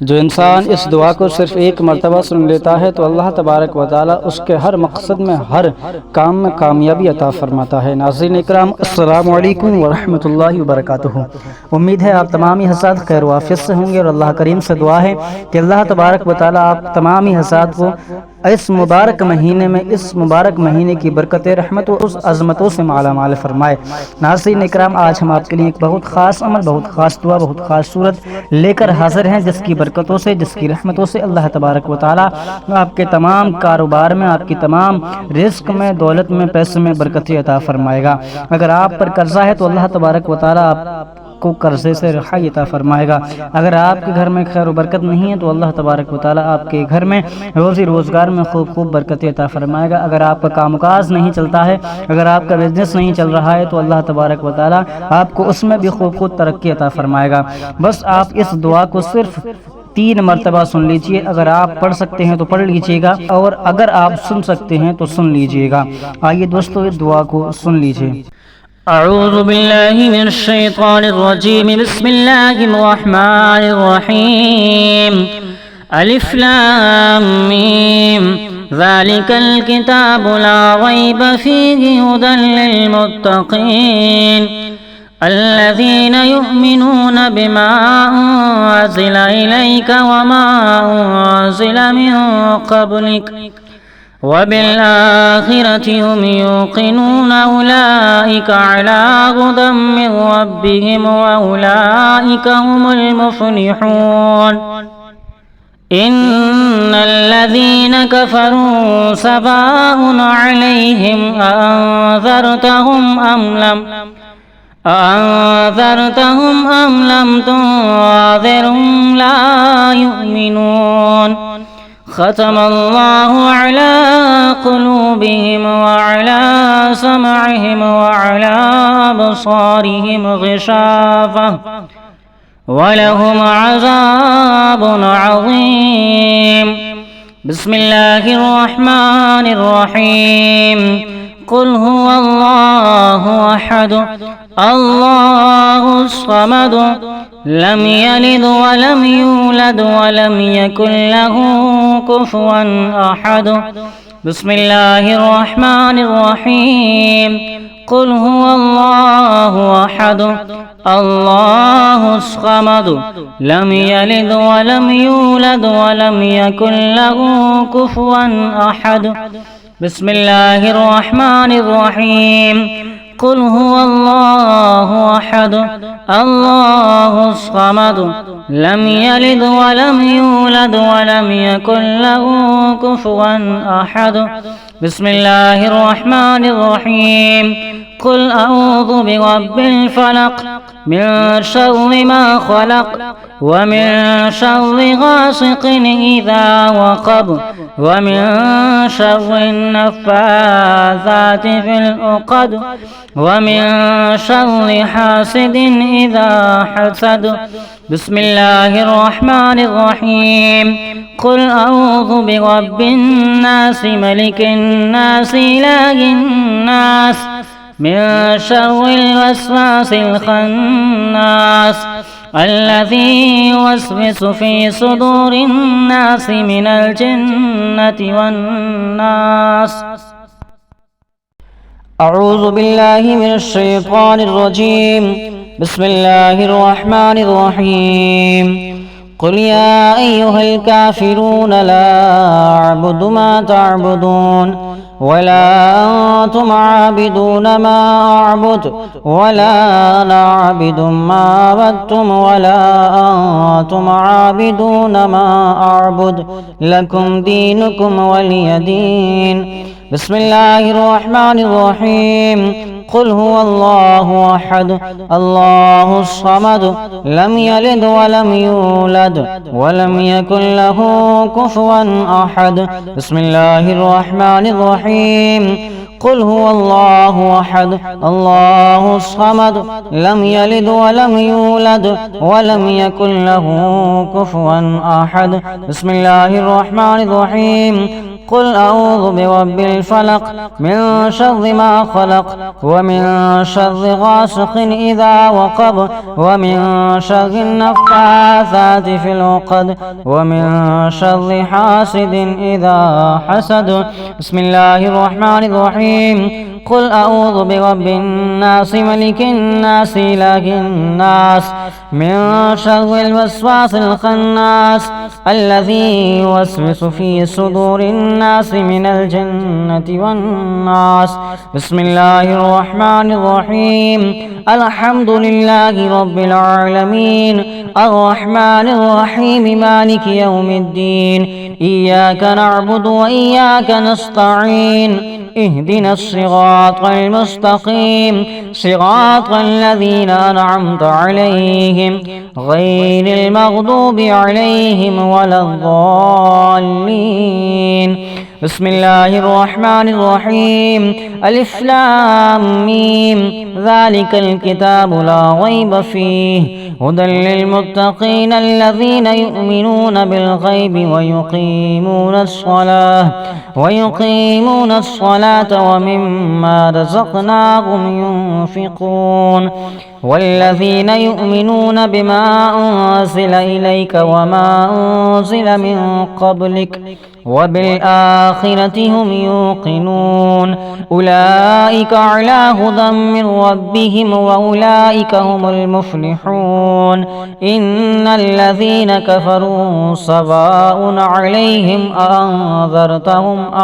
जो इंसान इस दुआ को सिर्फ एक मरतबा सुन लेता है तो अल्लाह तबारक व तआला उसके हर मकसद में, हर काम में कामयाबी अता फरमाता है। नाज़रीन इकराम, अस्सलामु अलैकुम व रहमतुल्लाहि व बरकातुहू। उम्मीद है आप तमाम ही हज़रात खैर वाफियत से होंगे और अल्लाह करीम से दुआ है कि अल्लाह तबारक व तआला आप तमाम ही हज़रात को इस मुबारक महीने में, इस मुबारक महीने की बरकत रहमत व उस अज़मतों से माला माल फरमाए। नाज़रीन इकराम, आज हम आपके लिए एक बहुत ख़ास अमल, बहुत ख़ास दुआ, बहुत ख़ास सूरत लेकर हाजिर हैं, जिसकी बरकतों से, जिसकी रहमतों से अल्लाह तबारक व तआला आपके तमाम कारोबार में, आपकी तमाम रिज़्क़ में, दौलत में, पैसे में बरकत अता फरमाएगा। अगर आप पर कर्जा है तो अल्लाह तबारक व तआला आप को कर्जे से रहाई अता फरमाएगा। अगर आपके घर में खैर बरकत नहीं है तो अल्लाह तबारक व तआला आपके घर में रोज़ी रोज़गार में खूब खूब बरकत अता फरमाएगा। अगर आपका कामकाज नहीं चलता है, अगर आपका बिजनेस नहीं चल रहा है तो अल्लाह तबारक व तआला आपको उसमें भी खूब खूब तरक्की अता फरमाएगा। बस आप इस दुआ को सिर्फ 3 मरतबा सुन लीजिए। अगर आप पढ़ सकते हैं तो पढ़ लीजिएगा और अगर आप सुन सकते हैं तो सुन लीजिएगा। आइए दोस्तों, इस दुआ को सुन लीजिए। अऊज़ु बिल्लाहि मिनश शैतानिर रजीम, बिस्मिल्लाहिर रहमानिर रहीम। अलिफ लाम मीम, ज़ालिकल किताबु ला रैब फ़ीहि हुदल लिल मुत्तक़ीन अल्लज़ीना युमिनूना बिमा उन्ज़िला इलैका वमा उन्ज़िला मिन क़ब्लिक वबिल-आखिरति हुम युक़िनून उलाइका अला हुदम मिन रब्बिहिम व उलाइका हुमुल मुफ़्लिहून। इन्नल्लज़ीना कफ़रू सवाउन अलैहिम अअन्ज़रतहुम अम लम तुन्ज़िरहुम ला युमिनून। ख़तमल्लाहु अला क़ुलूबिहिम व अला समअहिम व अला अबसारिहिम ग़िशावह व लहुम अज़ाबुन अज़ीम। बिस्मिल्लाहिर रहमानिर रहीम। क़ुल हुवल्लाहु अहद, अल्लाहुस समद, लम यलिद व लम यूलद व लम यकुल लहू कुफ़ुवन अहद। बिस्मिल्लाहिर रहमानिर रहीम। क़ुल हुवल्लाहु अहद, अल्लाहुस समद, लम यलिद व लम यूलद व लम यकुल लहू कुफ़ुवन अहद। बिस्मिल्लाहिर रहमानिर रहीम। क़ुल हुवल्लाहु अहद, अल्लाहुस समद, लम यलिद व लम यूलद व लम यकुल लहू कुफ़ुवन अहद। बिस्मिल्लाहिर रहमानिर रहीम। क़ुल अऊज़ु बिरब्बिल फ़लक़, मिन शर्रि मा ख़लक़, व मिन शर्रि गासिक़िन इज़ा वक़ब, व मिन शर्रिन नफ़्फ़ाज़ाति फ़िल उक़द, व मिन शर्रि हासिदिन इज़ा हसद। बिस्मिल्लाहिर रहमानिर रहीम। क़ुल अऊज़ु बिरब्बिन नास, मलिकिन नास, इलाहिन नास, मिन शर्रिल वस्वासिल ख़न्नास, अल्लज़ी युवस्विसु फ़ी सुदूरिन नास मिनल जिन्नति वन्नास। अऊज़ु बिल्लाहि मिनश शैतानिर रजीम, बिस्मिल्लाहिर रहमानिर रहीम। क़ुल या अय्युहल काफ़िरून ला अअबुदु मा तअबुदून वला अंतुम आबिदून मा अअबुदु वला अना आबिदुम मा अबदतुम वला अंतुम आबिदून मा अअबुदु लकुम दीनुकुम वलिय दीन। बिस्मिल्लाहिर रहमानिर रहीम। क़ुल हुवल्लाहु अहद, अल्लाहुस समद, लम यलिद व लम यूलद व लम यकुल लहू कुफ़ुवन अहद। बिस्मिल्लाहिर रहमानिर रहीम। क़ुल हुवल्लाहु अहद, अल्लाहुस समद, लम यलिद व लम यूलद व लम यकुल लहू कुफ़ुवन अहद। बिस्मिल्लाहिर रहमानिर रहीम। قل أعوذ برب الفلق من شر ما خلق ومن شر غاسق إذا وقب ومن شر النفاثات في العقد ومن شر حاسد إذا حسد. بسم الله الرحمن الرحيم. قل أعوذ برب الناس ملك الناس إله الناس من شر الوسواس الخناس الذي يوسوس في صدور الناس من الجنة والناس. بسم الله الرحمن الرحيم. الحمد لله رب العالمين الرحمن الرحيم مالك يوم الدين إياك نعبد وإياك نستعين اهدنا الصراط المستقيم صراط الذين أنعمت عليهم غير المغضوب عليهم ولا الضالين. بسم الله الرحمن الرحيم. ألف لام ميم ذلك الكتاب لا ريب فيه هدى للمتقين الذين يؤمنون بالغيب ويقيمون الصلاة ومما رزقناهم ينفقون والذين يؤمنون بما أنزل إليك وما أنزل من قبلك وبالآخرة هم يوقنون أولئك على هدى من ربهم وأولئك هم المفلحون. إن الذين كفروا سواء عليهم أأنذرتهم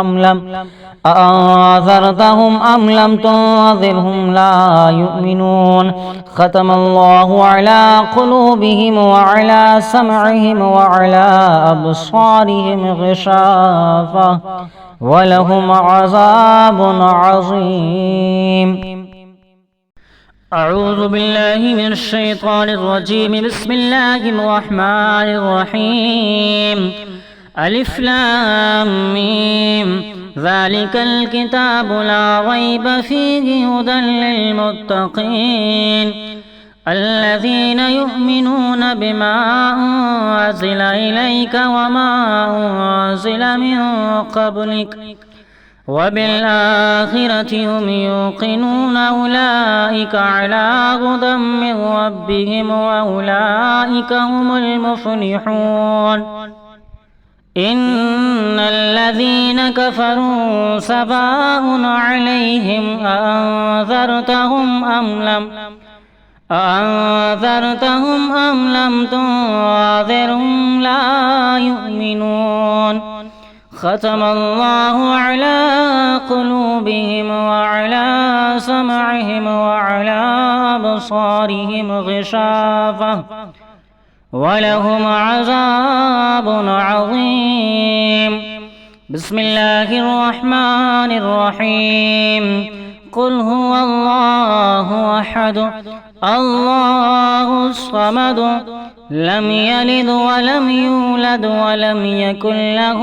أم لم تنذرهم لا يؤمنون. ختم الله على قلوبهم وعلى سمعهم وعلى أبصارهم غشاوة ولهم عذاب عظيم. أعوذ بالله من الشيطان الرجيم. بسم الله الرحمن الرحيم. ألف لام ميم ذلك الكتاب لا ريب فيه هدى للمتقين الذين يؤمنون بما أنزل إليك وما أنزل من قبلك وبالآخرة هم يوقنون أولئك على هدى من ربهم وأولئك هم المفلحون. إن الذين كفروا سواء عليهم أأنذرتهم أم لم تنذرهم لا يؤمنون. ختم الله على قلوبهم وعلى سمعهم وعلى أبصارهم غشاوة ولهم عذاب عظيم. بسم الله الرحمن الرحيم. قل هو الله أحد الله الصمد لم يلد ولم يولد ولم يكن له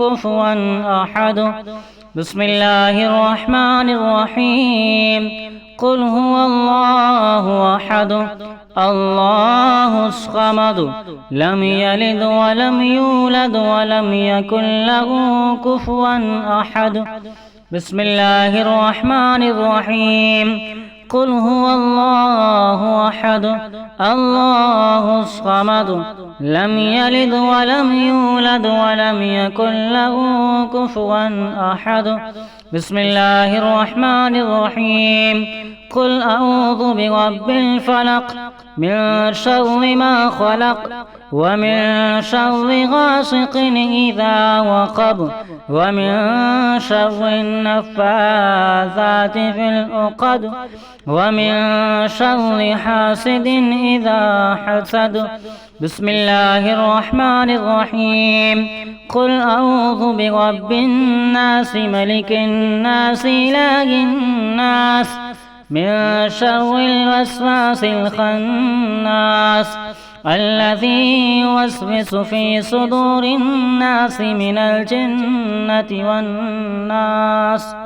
كفوا أحد. بسم الله الرحمن الرحيم. قل هو الله أحد الله الصمد لم يلد ولم يولد ولم يكن له كفوا أحد. بسم الله الرحمن الرحيم. قل هو الله أحد الله الصمد لم يلد ولم يولد ولم يكن له كفوا أحد. بسم الله الرحمن الرحيم. قل أعوذ برب الفلق من شر ما خلق ومن شر غاسق إذا وقب ومن شر النفاثات في العقد ومن شر حاسد إذا حسد. بسم الله الرحمن الرحيم. قل أعوذ برب الناس ملك الناس إله الناس من شر الوسواس الخناس الذي يوسوس في صدور الناس من الجنة والناس.